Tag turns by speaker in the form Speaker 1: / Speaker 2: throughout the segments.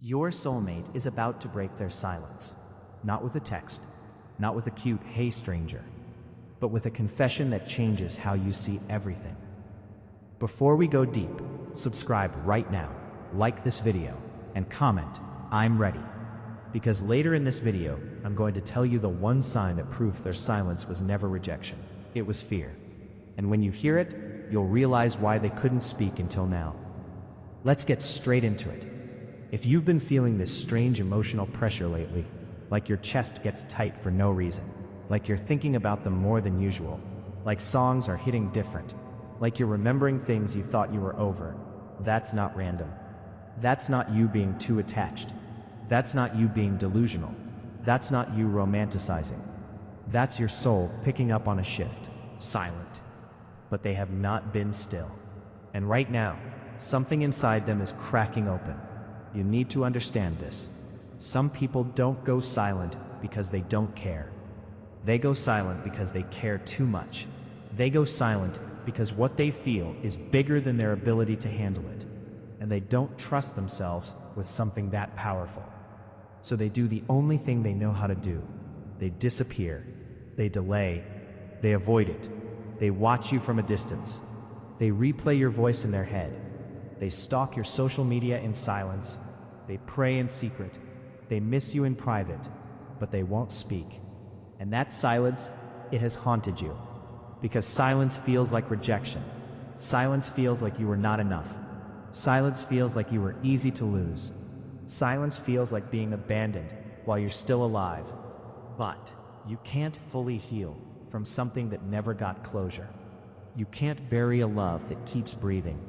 Speaker 1: Your soulmate is about to break their silence, not with a text, not with a cute "hey stranger," but with a confession that changes how you see everything. Before we go deep, subscribe right now, like this video, and comment, "I'm ready." Because later in this video, I'm going to tell you the one sign that proves their silence was never rejection. It was fear. And when you hear it, you'll realize why they couldn't speak until now. Let's get straight into it. If you've been feeling this strange emotional pressure lately, like your chest gets tight for no reason, like you're thinking about them more than usual, like songs are hitting different, like you're remembering things you thought you were over, that's not random. That's not you being too attached. That's not you being delusional. That's not you romanticizing. That's your soul picking up on a shift, silent. But they have not been still. And right now, something inside them is cracking open. You need to understand this. Some people don't go silent because they don't care. They go silent because they care too much. They go silent because what they feel is bigger than their ability to handle it. And they don't trust themselves with something that powerful. So they do the only thing they know how to do. They disappear. They delay. They avoid it. They watch you from a distance. They replay your voice in their head. They stalk your social media in silence. They pray in secret. They miss you in private, but they won't speak. And that silence, it has haunted you. Because silence feels like rejection. Silence feels like you were not enough. Silence feels like you were easy to lose. Silence feels like being abandoned while you're still alive. But you can't fully heal from something that never got closure. You can't bury a love that keeps breathing.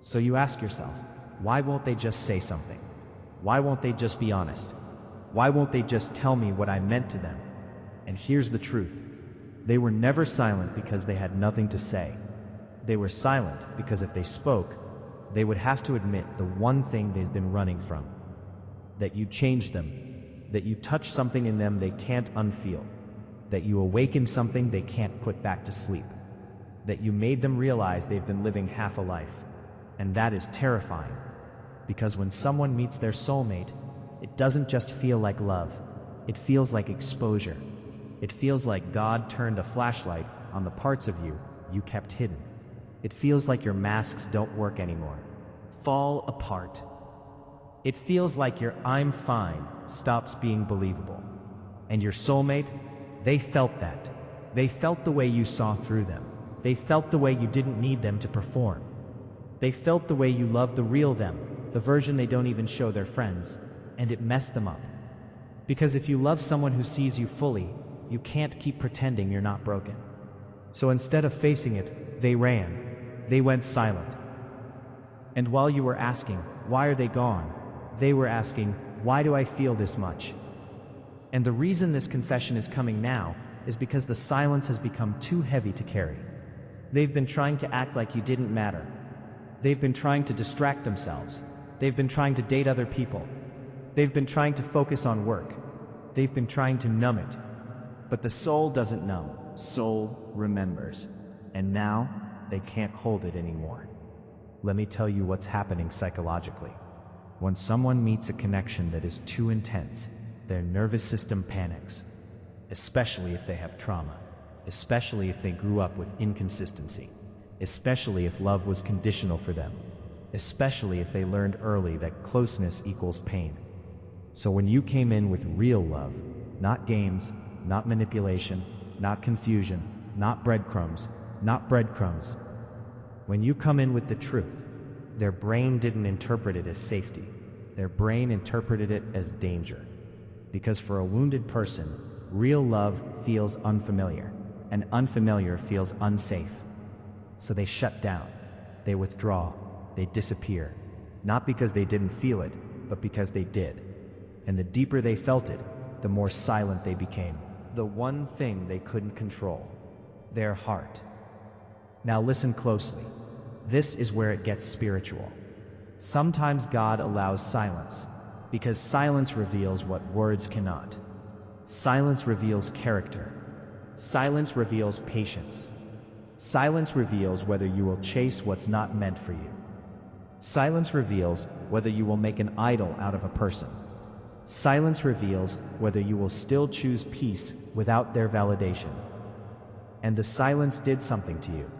Speaker 1: So you ask yourself, why won't they just say something? Why won't they just be honest? Why won't they just tell me what I meant to them? And here's the truth. They were never silent because they had nothing to say. They were silent because if they spoke, they would have to admit the one thing they've been running from. That you changed them. That you touched something in them they can't unfeel. That you awakened something they can't put back to sleep. That you made them realize they've been living half a life. And that is terrifying. Because when someone meets their soulmate, it doesn't just feel like love. It feels like exposure. It feels like God turned a flashlight on the parts of you kept hidden. It feels like your masks don't work anymore. Fall apart. It feels like your "I'm fine" stops being believable. And your soulmate, they felt that. They felt the way you saw through them. They felt the way you didn't need them to perform. They felt the way you loved the real them, the version they don't even show their friends, and it messed them up. Because if you love someone who sees you fully, you can't keep pretending you're not broken. So instead of facing it, they ran. They went silent. And while you were asking, why are they gone? They were asking, why do I feel this much? And the reason this confession is coming now is because the silence has become too heavy to carry. They've been trying to act like you didn't matter. They've been trying to distract themselves. They've been trying to date other people. They've been trying to focus on work. They've been trying to numb it. But the soul doesn't numb. Soul remembers. And now, they can't hold it anymore. Let me tell you what's happening psychologically. When someone meets a connection that is too intense, their nervous system panics. Especially if they have trauma. Especially if they grew up with inconsistency. Especially if love was conditional for them. Especially if they learned early that closeness equals pain. So when you came in with real love, not games, not manipulation, not confusion, not breadcrumbs, when you come in with the truth, their brain didn't interpret it as safety. Their brain interpreted it as danger. Because for a wounded person, real love feels unfamiliar, and unfamiliar feels unsafe. So they shut down, they withdraw, they disappear, not because they didn't feel it, but because they did. And the deeper they felt it, the more silent they became. The one thing they couldn't control, their heart. Now listen closely. This is where it gets spiritual. Sometimes God allows silence, because silence reveals what words cannot. Silence reveals character. Silence reveals patience. Silence reveals whether you will chase what's not meant for you. Silence reveals whether you will make an idol out of a person. Silence reveals whether you will still choose peace without their validation. And the silence did something to you.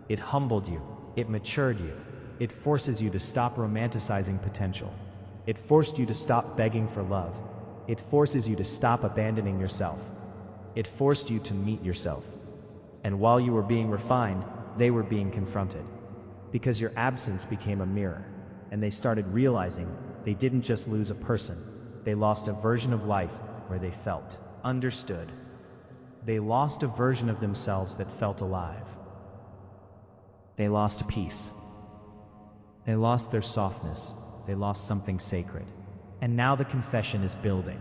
Speaker 1: It humbled you. It matured you. It forces you to stop romanticizing potential. It forced you to stop begging for love. It forces you to stop abandoning yourself. It forced you to meet yourself. And while you were being refined, they were being confronted. Because your absence became a mirror, and they started realizing they didn't just lose a person, they lost a version of life where they felt understood. They lost a version of themselves that felt alive. They lost peace. They lost their softness. They lost something sacred. And now the confession is building.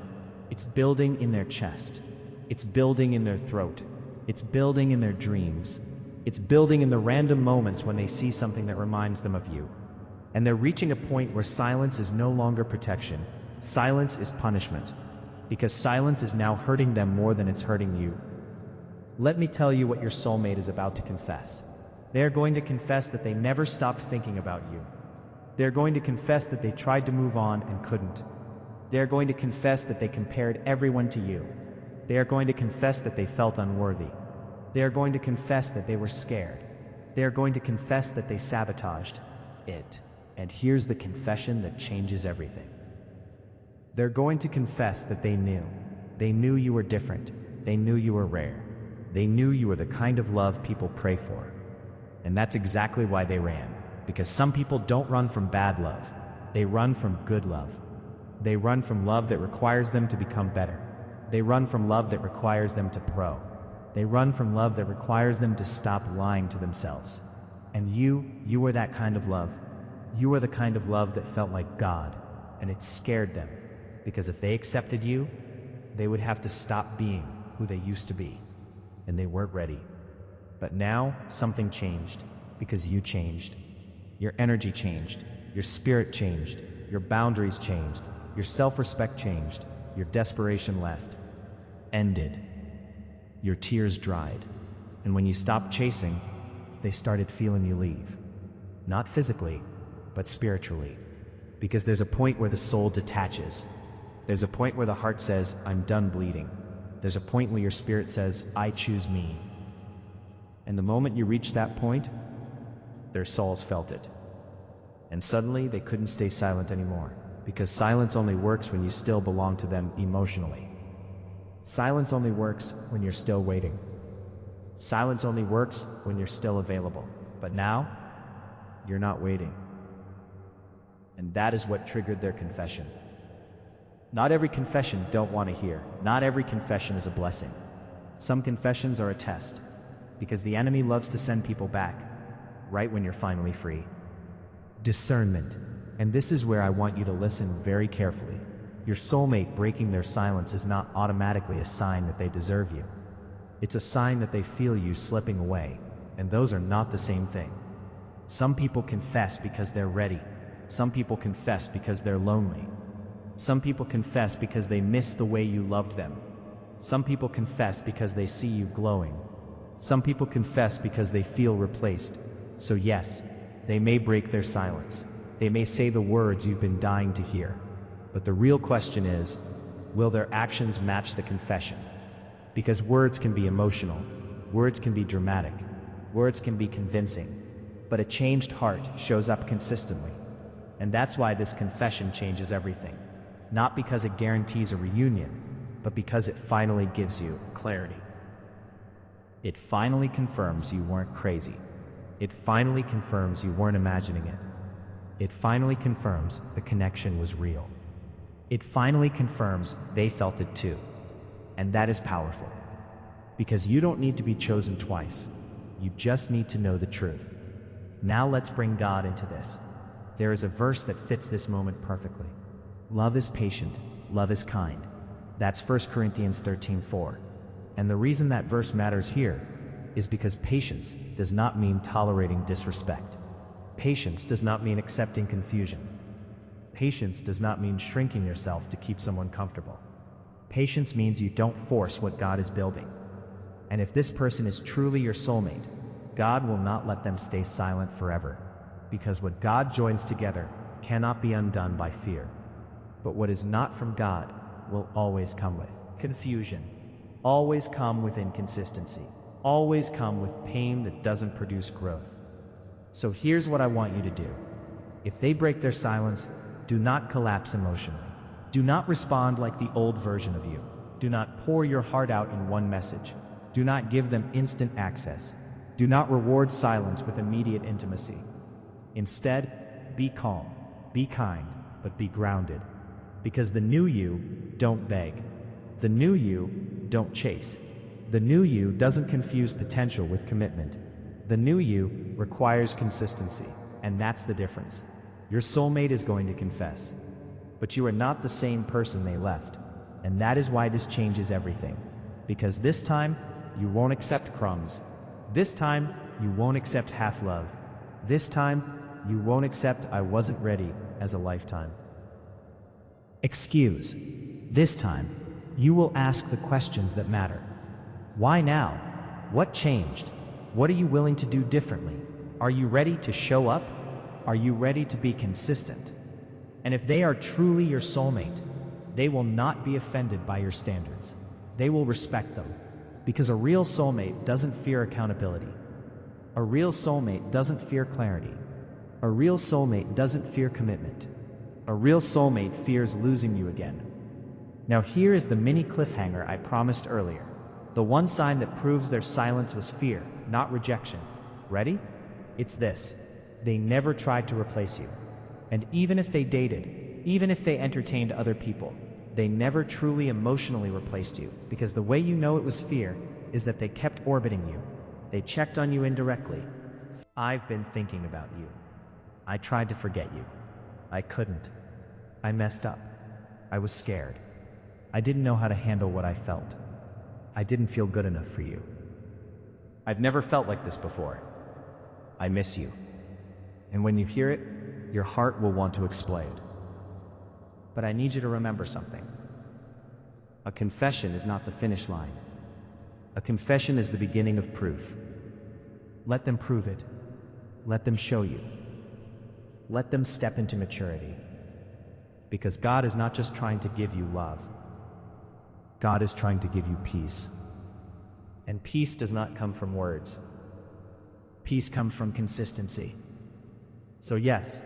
Speaker 1: It's building in their chest. It's building in their throat. It's building in their dreams. It's building in the random moments when they see something that reminds them of you. And they're reaching a point where silence is no longer protection. Silence is punishment. Because silence is now hurting them more than it's hurting you. Let me tell you what your soulmate is about to confess. They are going to confess that they never stopped thinking about you. They are going to confess that they tried to move on and couldn't. They are going to confess that they compared everyone to you. They are going to confess that they felt unworthy. They are going to confess that they were scared. They are going to confess that they sabotaged it. And here's the confession that changes everything. They're going to confess that they knew. They knew you were different. They knew you were rare. They knew you were the kind of love people pray for. And that's exactly why they ran. Because some people don't run from bad love. They run from good love. They run from love that requires them to become better. They run from love that requires them to grow. They run from love that requires them to stop lying to themselves. And you were that kind of love. You were the kind of love that felt like God. And it scared them. Because if they accepted you, they would have to stop being who they used to be. And they weren't ready. But now, something changed. Because you changed. Your energy changed. Your spirit changed. Your boundaries changed. Your self-respect changed. Your desperation left. Ended. Your tears dried. And when you stopped chasing, they started feeling you leave. Not physically, but spiritually. Because there's a point where the soul detaches. There's a point where the heart says, I'm done bleeding. There's a point where your spirit says, I choose me. And the moment you reached that point, their souls felt it. And suddenly they couldn't stay silent anymore. Because silence only works when you still belong to them emotionally. Silence only works when you're still waiting. Silence only works when you're still available. But now, you're not waiting. And that is what triggered their confession. Not every confession don't want to hear. Not every confession is a blessing. Some confessions are a test. Because the enemy loves to send people back, right when you're finally free. Discernment. And this is where I want you to listen very carefully. Your soulmate breaking their silence is not automatically a sign that they deserve you. It's a sign that they feel you slipping away, and those are not the same thing. Some people confess because they're ready. Some people confess because they're lonely. Some people confess because they miss the way you loved them. Some people confess because they see you glowing. Some people confess because they feel replaced. So yes, they may break their silence. They may say the words you've been dying to hear. But the real question is, will their actions match the confession? Because words can be emotional, words can be dramatic, words can be convincing, but a changed heart shows up consistently. And that's why this confession changes everything. Not because it guarantees a reunion, but because it finally gives you clarity. It finally confirms you weren't crazy. It finally confirms you weren't imagining it. It finally confirms the connection was real. It finally confirms they felt it too. And that is powerful. Because you don't need to be chosen twice. You just need to know the truth. Now let's bring God into this. There is a verse that fits this moment perfectly. Love is patient, love is kind. That's 1 Corinthians 13:4. And the reason that verse matters here is because patience does not mean tolerating disrespect. Patience does not mean accepting confusion. Patience does not mean shrinking yourself to keep someone comfortable. Patience means you don't force what God is building. And if this person is truly your soulmate, God will not let them stay silent forever. because what God joins together cannot be undone by fear. But what is not from God will always come with confusion, always come with inconsistency, always come with pain that doesn't produce growth. So here's what I want you to do. If they break their silence, do not collapse emotionally. Do not respond like the old version of you. Do not pour your heart out in one message. Do not give them instant access. Do not reward silence with immediate intimacy. Instead, be calm, be kind, but be grounded. Because the new you don't beg. The new you don't chase. The new you doesn't confuse potential with commitment. The new you requires consistency, and that's the difference. Your soulmate is going to confess, but you are not the same person they left. And that is why this changes everything. Because this time, you won't accept crumbs. This time, you won't accept half love. This time, you won't accept I wasn't ready as a lifetime. Excuse. This time, you will ask the questions that matter. Why now? What changed? What are you willing to do differently? Are you ready to show up? Are you ready to be consistent? And if they are truly your soulmate, they will not be offended by your standards. They will respect them. Because a real soulmate doesn't fear accountability. A real soulmate doesn't fear clarity. A real soulmate doesn't fear commitment. A real soulmate fears losing you again. Now here is the mini cliffhanger I promised earlier. The one sign that proves their silence was fear, not rejection. Ready? It's this. They never tried to replace you. And even if they dated, even if they entertained other people, they never truly emotionally replaced you, because the way you know it was fear is that they kept orbiting you. They checked on you indirectly. I've been thinking about you. I tried to forget you. I couldn't. I messed up. I was scared. I didn't know how to handle what I felt. I didn't feel good enough for you. I've never felt like this before. I miss you. And when you hear it, your heart will want to explode. But I need you to remember something. A confession is not the finish line. A confession is the beginning of proof. Let them prove it. Let them show you. Let them step into maturity. Because God is not just trying to give you love. God is trying to give you peace. And peace does not come from words. Peace comes from consistency. So yes,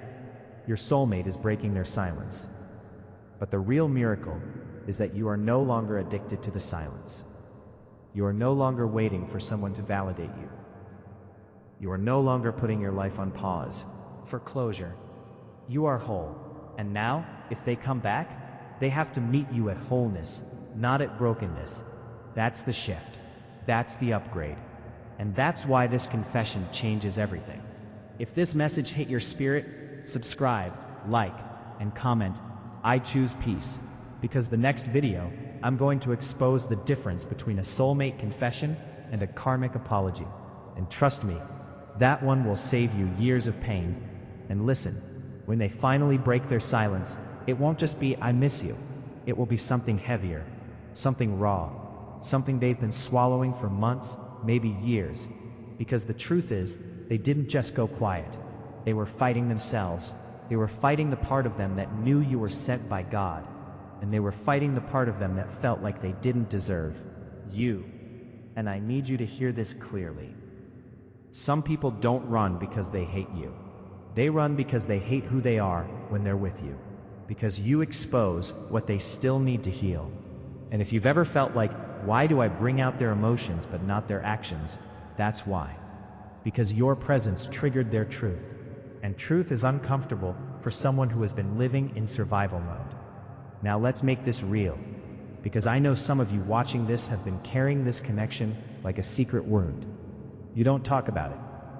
Speaker 1: your soulmate is breaking their silence. But the real miracle is that you are no longer addicted to the silence. You are no longer waiting for someone to validate you. You are no longer putting your life on pause for closure. You are whole. And now, if they come back, they have to meet you at wholeness, not at brokenness. That's the shift. That's the upgrade. And that's why this confession changes everything. If this message hit your spirit, subscribe, like, and comment. I choose peace, because the next video, I'm going to expose the difference between a soulmate confession and a karmic apology. And trust me, that one will save you years of pain. And listen, when they finally break their silence, it won't just be I miss you. It will be something heavier, something raw, something they've been swallowing for months, maybe years. Because the truth is, they didn't just go quiet. They were fighting themselves. They were fighting the part of them that knew you were sent by God. And they were fighting the part of them that felt like they didn't deserve you. And I need you to hear this clearly. Some people don't run because they hate you. They run because they hate who they are when they're with you. Because you expose what they still need to heal. And if you've ever felt like, why do I bring out their emotions but not their actions? That's why. Because your presence triggered their truth. And truth is uncomfortable for someone who has been living in survival mode. Now let's make this real. Because I know some of you watching this have been carrying this connection like a secret wound. You don't talk about it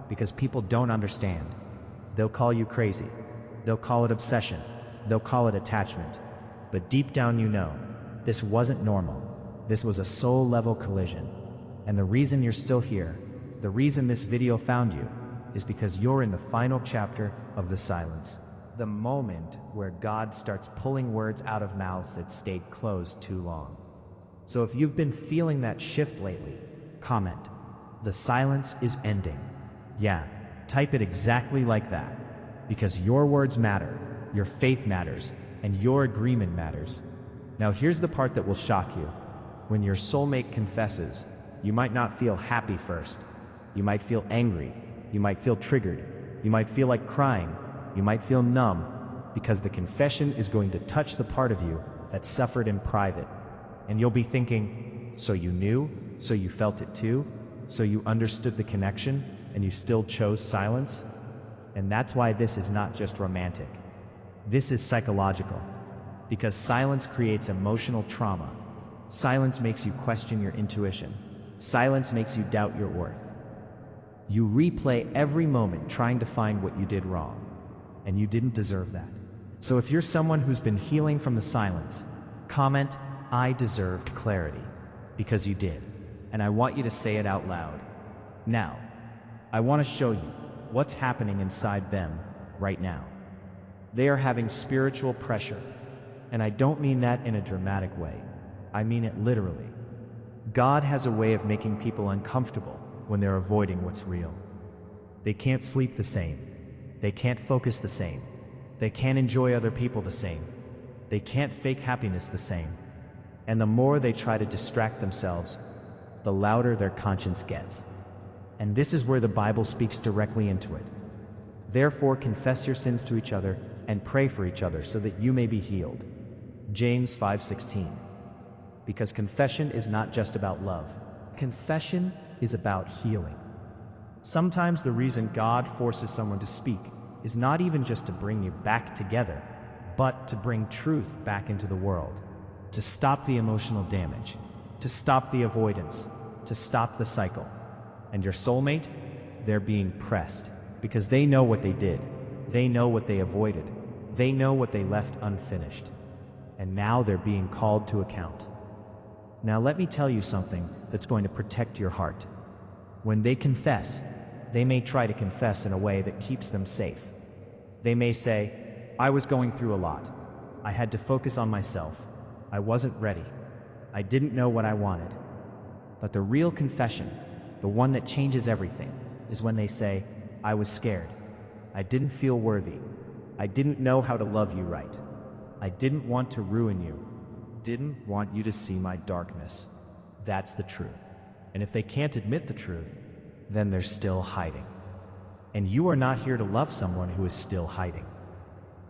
Speaker 1: because people don't understand. They'll call you crazy. They'll call it obsession. They'll call it attachment. But deep down you know, this wasn't normal. This was a soul-level collision. And the reason you're still here, the reason this video found you, is because you're in the final chapter of the silence. The moment where God starts pulling words out of mouths that stayed closed too long. So if you've been feeling that shift lately, comment, "The silence is ending." Yeah, type it exactly like that. because your words matter, your faith matters, and your agreement matters. Now here's the part that will shock you. When your soulmate confesses, you might not feel happy first. You might feel angry. You might feel triggered. You might feel like crying. You might feel numb, because the confession is going to touch the part of you that suffered in private. And you'll be thinking, so you knew? So you felt it too? So you understood the connection, and you still chose silence? And that's why this is not just romantic. This is psychological. Because silence creates emotional trauma. Silence makes you question your intuition. Silence makes you doubt your worth. You replay every moment trying to find what you did wrong. And you didn't deserve that. So if you're someone who's been healing from the silence, comment, "I deserved clarity," because you did. And I want you to say it out loud. Now, I want to show you what's happening inside them right now. They are having spiritual pressure. And I don't mean that in a dramatic way. I mean it literally. God has a way of making people uncomfortable when they're avoiding what's real. They can't sleep the same. They can't focus the same. They can't enjoy other people the same. They can't fake happiness the same. And the more they try to distract themselves, the louder their conscience gets. And this is where the Bible speaks directly into it. Therefore, confess your sins to each other and pray for each other so that you may be healed. James 5:16. Because confession is not just about love. Confession is about healing. Sometimes the reason God forces someone to speak is not even just to bring you back together, but to bring truth back into the world, to stop the emotional damage, to stop the avoidance, to stop the cycle. And your soulmate, they're being pressed because they know what they did. They know what they avoided. They know what they left unfinished. And now they're being called to account. Now let me tell you something that's going to protect your heart. When they confess, they may try to confess in a way that keeps them safe. They may say, "I was going through a lot. I had to focus on myself. I wasn't ready. I didn't know what I wanted." But the real confession, the one that changes everything, is when they say, "I was scared. I didn't feel worthy. I didn't know how to love you right. I didn't want to ruin you. Didn't want you to see my darkness." That's the truth. And if they can't admit the truth, then they're still hiding. And you are not here to love someone who is still hiding.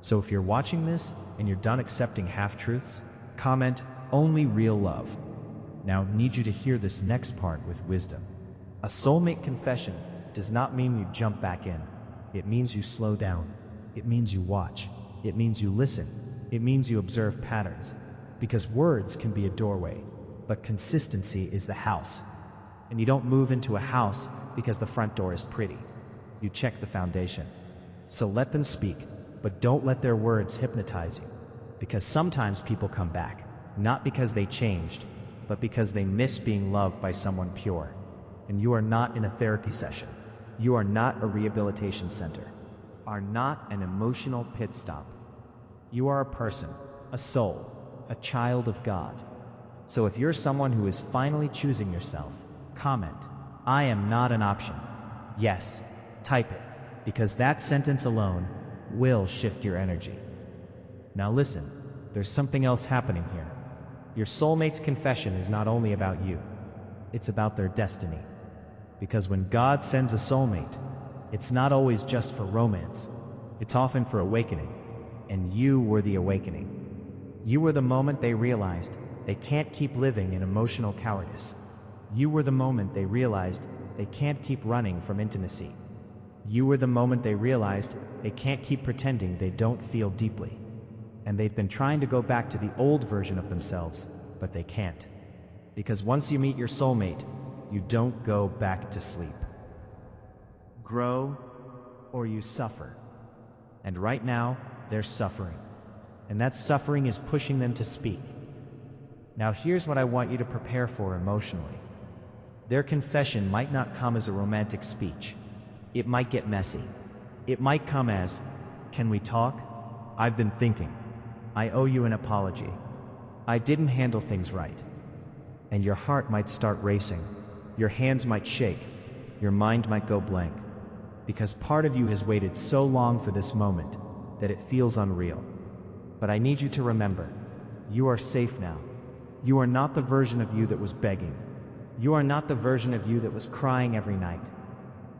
Speaker 1: So if you're watching this and you're done accepting half-truths, comment, "Only real love." Now I need you to hear this next part with wisdom. A soulmate confession does not mean you jump back in. It means you slow down. It means you watch. It means you listen. It means you observe patterns. Because words can be a doorway, but consistency is the house. And you don't move into a house because the front door is pretty. You check the foundation. So let them speak, but don't let their words hypnotize you. Because sometimes people come back, not because they changed, but because they miss being loved by someone pure. And you are not in a therapy session. You are not a rehabilitation center. Are not an emotional pit stop. You are a person, a soul, a child of God. So if you're someone who is finally choosing yourself, comment, "I am not an option." Yes, type it, because that sentence alone will shift your energy. Now listen, there's something else happening here. Your soulmate's confession is not only about you, it's about their destiny. Because when God sends a soulmate, it's not always just for romance. It's often for awakening. And you were the awakening. You were the moment they realized they can't keep living in emotional cowardice. You were the moment they realized they can't keep running from intimacy. You were the moment they realized they can't keep pretending they don't feel deeply. And they've been trying to go back to the old version of themselves, but they can't. Because once you meet your soulmate, you don't go back to sleep. Grow or you suffer. And right now, they're suffering. And that suffering is pushing them to speak. Now here's what I want you to prepare for emotionally. Their confession might not come as a romantic speech. It might get messy. It might come as, "Can we talk? I've been thinking. I owe you an apology. I didn't handle things right." And your heart might start racing. Your hands might shake. Your mind might go blank. because part of you has waited so long for this moment that it feels unreal. But I need you to remember, you are safe now. You are not the version of you that was begging. You are not the version of you that was crying every night.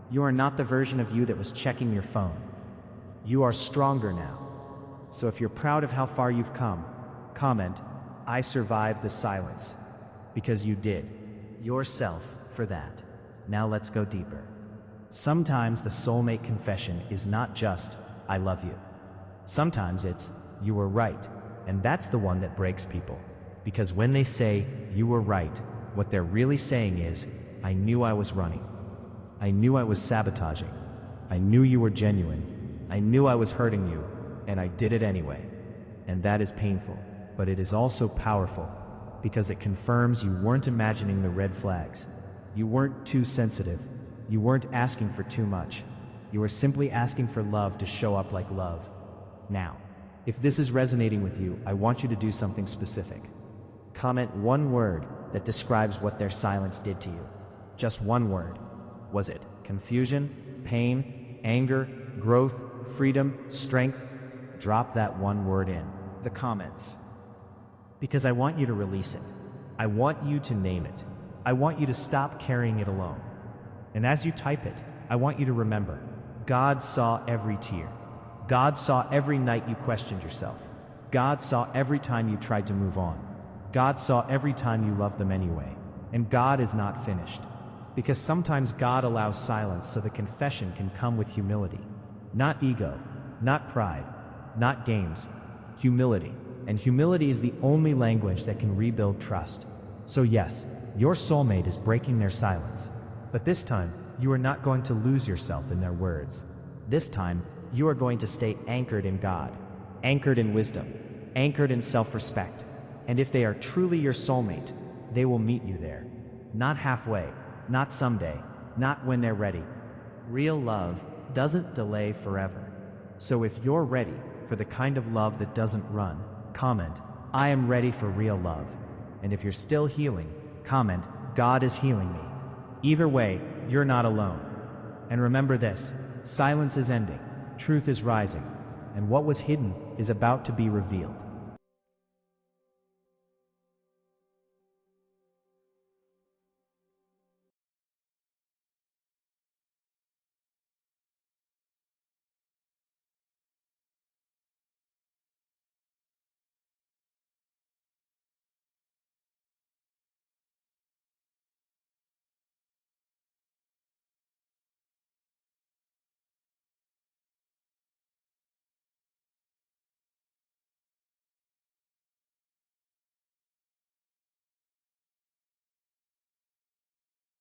Speaker 1: You are not the version of you that was checking your phone. You are stronger now. So if you're proud of how far you've come, comment, "I survived the silence," because you did. Yourself for that. Now let's go deeper. Sometimes the soulmate confession is not just, "I love you." Sometimes it's, "You were right," and that's the one that breaks people. Because when they say, "You were right," what they're really saying is, "I knew I was running. I knew I was sabotaging. I knew you were genuine. I knew I was hurting you, and I did it anyway." And that is painful, but it is also powerful, because it confirms you weren't imagining the red flags. You weren't too sensitive. You weren't asking for too much. You were simply asking for love to show up like love. Now, if this is resonating with you, I want you to do something specific. Comment one word that describes what their silence did to you. Just one word. Was it confusion, pain, anger, growth, freedom, strength? Drop that one word in the comments. Because I want you to release it. I want you to name it. I want you to stop carrying it alone. And as you type it, I want you to remember, God saw every tear. God saw every night you questioned yourself. God saw every time you tried to move on. God saw every time you loved them anyway. And God is not finished. Because sometimes God allows silence so the confession can come with humility. Not ego, not pride, not games. Humility. And humility is the only language that can rebuild trust. So yes, your soulmate is breaking their silence. But this time, you are not going to lose yourself in their words. This time, you are going to stay anchored in God, anchored in wisdom, anchored in self-respect. And if they are truly your soulmate, they will meet you there. Not halfway, not someday, not when they're ready. Real love doesn't delay forever. So if you're ready for the kind of love that doesn't run, comment, "I am ready for real love." And if you're still healing, comment, "God is healing me." Either way, you're not alone. And remember this, silence is ending, truth is rising, and what was hidden is about to be revealed.